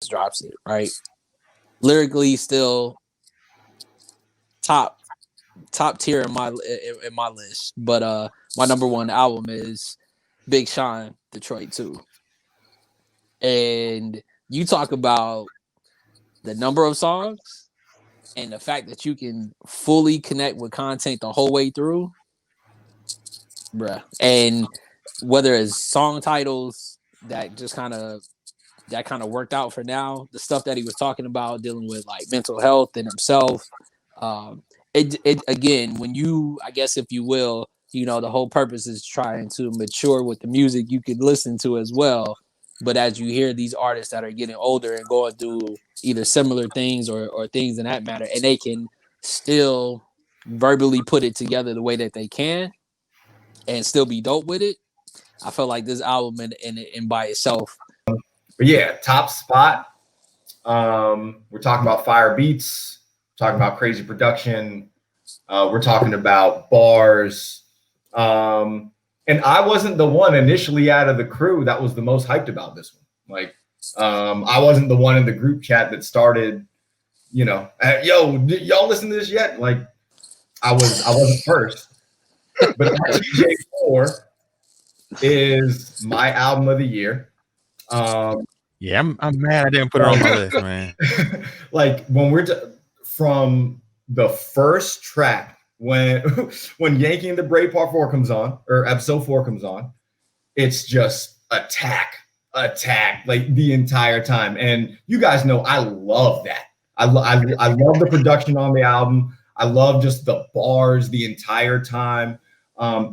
Giants drops it, right? Lyrically, still top tier in my list. But my number one album is Big Sean, Detroit 2. And you talk about the number of songs and the fact that you can fully connect with content the whole way through, bruh. And whether it's song titles that just kind of worked out for now, the stuff that he was talking about dealing with like mental health and himself. It again, when you, I guess if you will, the whole purpose is trying to mature with the music you can listen to as well. But as you hear these artists that are getting older and going through either similar things or things in that matter, and they can still verbally put it together the way that they can and still be dope with it, I feel like this album in by itself. But yeah, top spot. We're talking about fire beats, talking about crazy production. We're talking about bars. And I wasn't the one initially out of the crew that was the most hyped about this one. Like, I wasn't the one in the group chat that started, yo, did y'all listen to this yet? Like, I wasn't first. But RTJ4 is my album of the year. Yeah, I'm mad I didn't put it on my list, man. Like, when we're from the first track, when Yankee and the Brave Part 4 comes on, or episode 4 comes on, it's just attack like the entire time. And you guys know I love that. I love the production on the album. I love just the bars the entire time.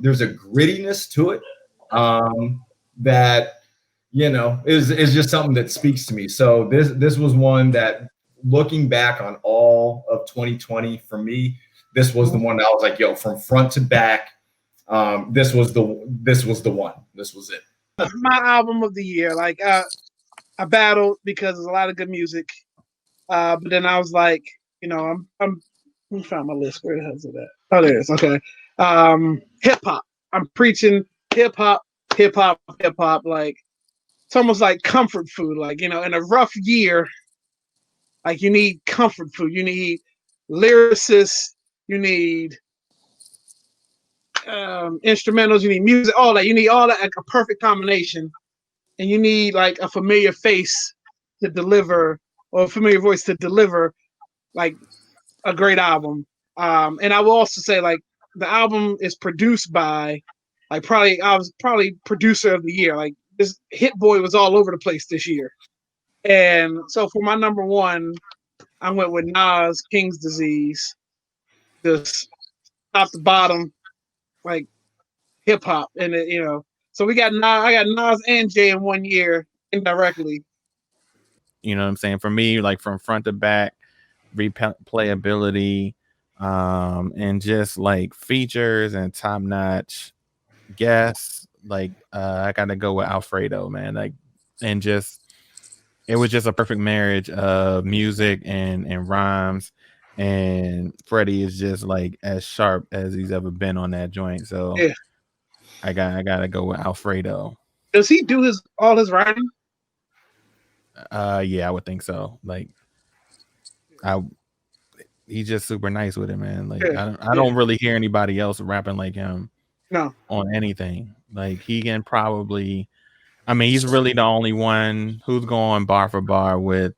There's a grittiness to it that is just something that speaks to me. So this was one that, looking back on all of 2020 for me, this was the one that I was like, yo, from front to back, this was the one. This was it. My album of the year. Like, I battled because there's a lot of good music, but then I was like, I'm let me find my list. Where the hell is it at? Oh, there it is. Okay, hip hop. I'm preaching hip hop. Like, it's almost like comfort food. Like, in a rough year, like, you need comfort food. You need lyricists. You need instrumentals. You need music. All that. You need all that, like a perfect combination. And you need like a familiar face to deliver, or a familiar voice to deliver, like, a great album. And I will also say, like, the album is produced by, like, I was probably producer of the year. Like, this Hit Boy was all over the place this year. And so for my number one, I went with Nas, King's Disease. Just top to bottom, like, hip hop. And so I got Nas and Jay in 1 year indirectly. You know what I'm saying? For me, like, from front to back, replayability, and just like features and top notch guests. Like, I gotta go with Alfredo, man. Like, and just, it was just a perfect marriage of music and rhymes. And Freddie is just like as sharp as he's ever been on that joint. So yeah. I gotta go with Alfredo. Does he do all his writing? Yeah, I would think so. Like, he's just super nice with it, man. Like, I don't really hear anybody else rapping like him. No. On anything. Like, he can probably, I mean, he's really the only one who's going bar for bar with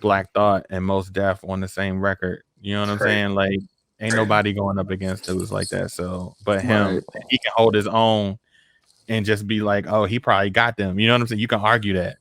Black Thought and Mos Def on the same record. You know what I'm saying? Like, ain't nobody going up against dudes like that. So, but him, he can hold his own and just be like, oh, he probably got them. You know what I'm saying? You can argue that,